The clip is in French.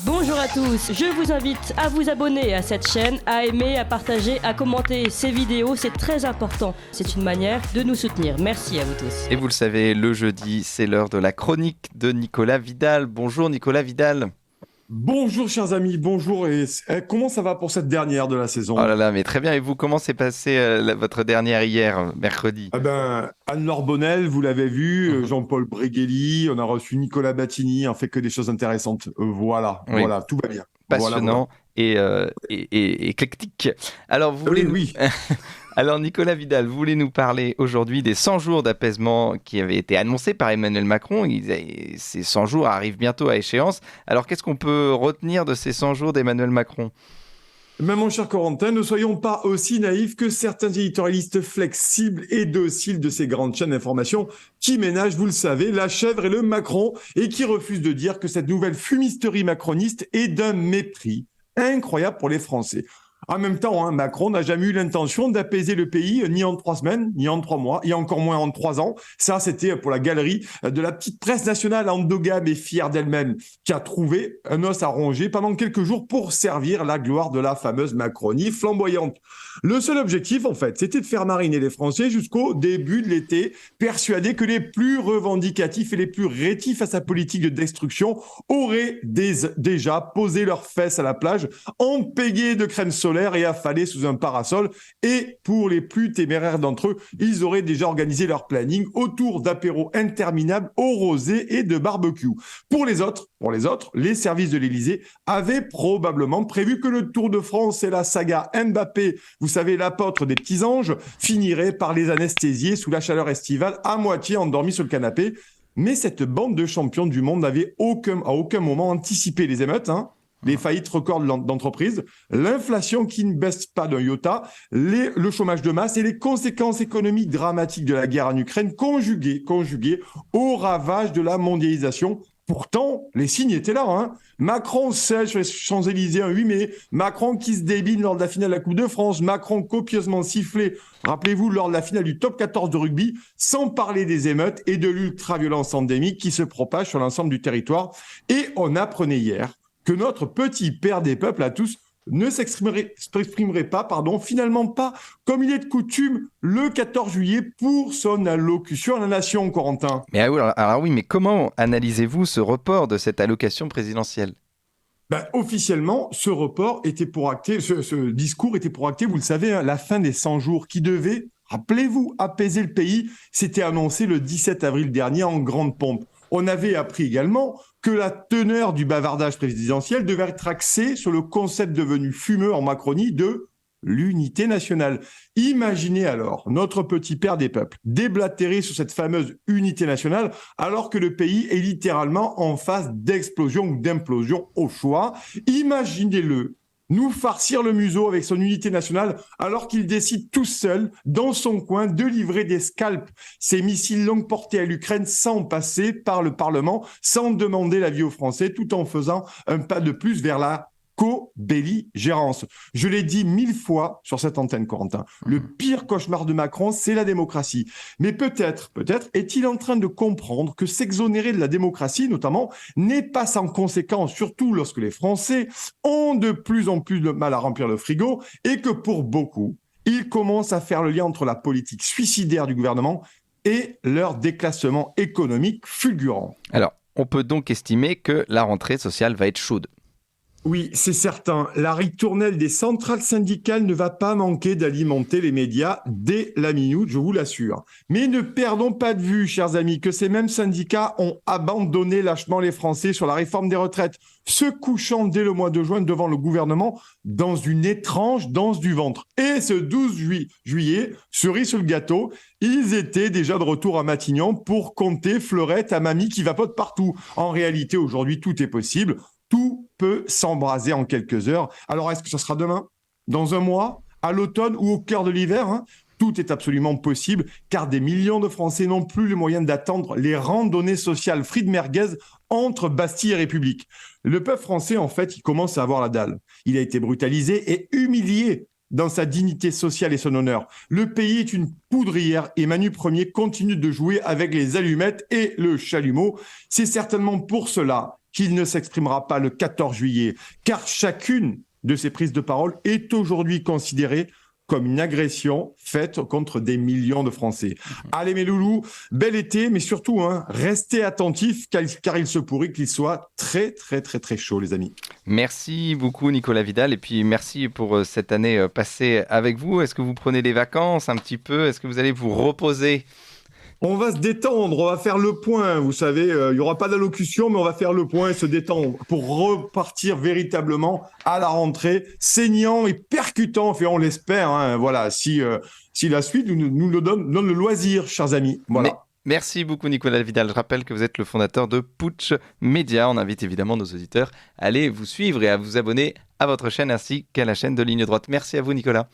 Bonjour à tous, je vous invite à vous abonner à cette chaîne, à aimer, à partager, à commenter ces vidéos, c'est très important. C'est une manière de nous soutenir. Merci à vous tous. Et vous le savez, le jeudi, c'est l'heure de la chronique de Nicolas Vidal. Bonjour Nicolas Vidal. Bonjour chers amis, bonjour et comment ça va pour cette dernière de la saison? Oh là là, mais très bien. Et vous, comment s'est passé votre dernière hier, mercredi? Anne-Laure Bonnel, vous l'avez vu, Mhm. Jean-Paul Bréguely, on a reçu Nicolas Battini, on fait que des choses intéressantes. Oui, Voilà, tout va bien. Voilà. passionnant et éclectique. Alors, vous voulez Oui, nous... oui. Alors, Nicolas Vidal, vous voulez nous parler aujourd'hui des 100 jours d'apaisement qui avaient été annoncés par Emmanuel Macron. Ces 100 jours arrivent bientôt à échéance. Alors, qu'est-ce qu'on peut retenir de ces 100 jours d'Emmanuel Macron? Mais mon cher Corentin, ne soyons pas aussi naïfs que certains éditorialistes flexibles et dociles de ces grandes chaînes d'information qui ménagent, vous le savez, la chèvre et le Macron et qui refusent de dire que cette nouvelle fumisterie macroniste est d'un mépris incroyable pour les Français. En même temps, Macron n'a jamais eu l'intention d'apaiser le pays, ni en 3 semaines, ni en 3 mois, et encore moins en 3 ans. Ça, c'était pour la galerie de la petite presse nationale endogame et fière d'elle-même, qui a trouvé un os à ronger pendant quelques jours pour servir la gloire de la fameuse Macronie flamboyante. Le seul objectif, en fait, c'était de faire mariner les Français jusqu'au début de l'été, persuadés que les plus revendicatifs et les plus rétifs à sa politique de destruction auraient déjà posé leurs fesses à la plage, empégués de crème solaire et affalés sous un parasol. Et pour les plus téméraires d'entre eux, ils auraient déjà organisé leur planning autour d'apéros interminables au rosé et de barbecue. Pour les autres, les services de l'Élysée avaient probablement prévu que le Tour de France et la saga Mbappé, vous savez, l'apôtre des petits anges, finirait par les anesthésier sous la chaleur estivale, à moitié endormis sur le canapé. Mais cette bande de champions du monde n'avait à aucun moment anticipé les émeutes, les faillites records d'entreprises, l'inflation qui ne baisse pas d'un iota, le chômage de masse et les conséquences économiques dramatiques de la guerre en Ukraine conjuguées au ravage de la mondialisation. Pourtant, les signes étaient là. Macron sèche sur les Champs-Élysées un 8 mai, Macron qui se débine lors de la finale de la Coupe de France, Macron copieusement sifflé, rappelez-vous, lors de la finale du top 14 de rugby, sans parler des émeutes et de l'ultra-violence endémique qui se propage sur l'ensemble du territoire. Et on apprenait hier que notre petit père des peuples à tous ne s'exprimerait pas, finalement pas, comme il est de coutume, le 14 juillet pour son allocution à la nation, Corentin. Mais alors oui, mais comment analysez-vous ce report de cette allocation présidentielle? Officiellement, ce discours était pour acter, vous le savez, la fin des 100 jours qui devait, rappelez-vous, apaiser le pays. C'était annoncé le 17 avril dernier en grande pompe. On avait appris également que la teneur du bavardage présidentiel devait être axée sur le concept devenu fumeux en Macronie de l'unité nationale. Imaginez alors notre petit père des peuples déblatérer sur cette fameuse unité nationale alors que le pays est littéralement en phase d'explosion ou d'implosion au choix. Imaginez-le nous farcir le museau avec son unité nationale alors qu'il décide tout seul, dans son coin, de livrer des scalps, ces missiles longue portée à l'Ukraine sans passer par le Parlement, sans demander l'avis aux Français, tout en faisant un pas de plus vers la co-belligérance. Je l'ai dit 1000 fois sur cette antenne, Corentin. Le pire cauchemar de Macron, c'est la démocratie. Mais peut-être est-il en train de comprendre que s'exonérer de la démocratie, notamment, n'est pas sans conséquence, surtout lorsque les Français ont de plus en plus de mal à remplir le frigo et que pour beaucoup, ils commencent à faire le lien entre la politique suicidaire du gouvernement et leur déclassement économique fulgurant. Alors, on peut donc estimer que la rentrée sociale va être chaude. Oui, c'est certain. La ritournelle des centrales syndicales ne va pas manquer d'alimenter les médias dès la minute, je vous l'assure. Mais ne perdons pas de vue, chers amis, que ces mêmes syndicats ont abandonné lâchement les Français sur la réforme des retraites, se couchant dès le mois de juin devant le gouvernement dans une étrange danse du ventre. Et ce 12 juillet, cerise sur le gâteau, ils étaient déjà de retour à Matignon pour compter fleurette à mamie qui vapote partout. En réalité, aujourd'hui, tout est possible. Tout peut s'embraser en quelques heures. Alors, est-ce que ce sera demain, dans un mois, à l'automne ou au cœur de l'hiver Tout est absolument possible, car des millions de Français n'ont plus les moyens d'attendre les randonnées sociales frites merguez entre Bastille et République. Le peuple français, en fait, il commence à avoir la dalle. Il a été brutalisé et humilié dans sa dignité sociale et son honneur. Le pays est une poudrière et Manu Premier continue de jouer avec les allumettes et le chalumeau. C'est certainement pour cela qu'il ne s'exprimera pas le 14 juillet, car chacune de ces prises de parole est aujourd'hui considérée comme une agression faite contre des millions de Français. Allez mes loulous, bel été, mais surtout, restez attentifs, car il se pourrait qu'il soit très, très, très, très chaud, les amis. Merci beaucoup Nicolas Vidal, et puis merci pour cette année passée avec vous. Est-ce que vous prenez des vacances un petit peu? Est-ce que vous allez vous reposer? On va se détendre, on va faire le point, vous savez, il n'y aura pas d'allocution, mais on va faire le point et se détendre pour repartir véritablement à la rentrée, saignant et percutant, enfin, on l'espère, voilà, si la suite nous le donne le loisir, chers amis. Voilà. Merci beaucoup Nicolas Vidal. Je rappelle que vous êtes le fondateur de Putsch Média. On invite évidemment nos auditeurs à aller vous suivre et à vous abonner à votre chaîne ainsi qu'à la chaîne de Ligne Droite. Merci à vous Nicolas.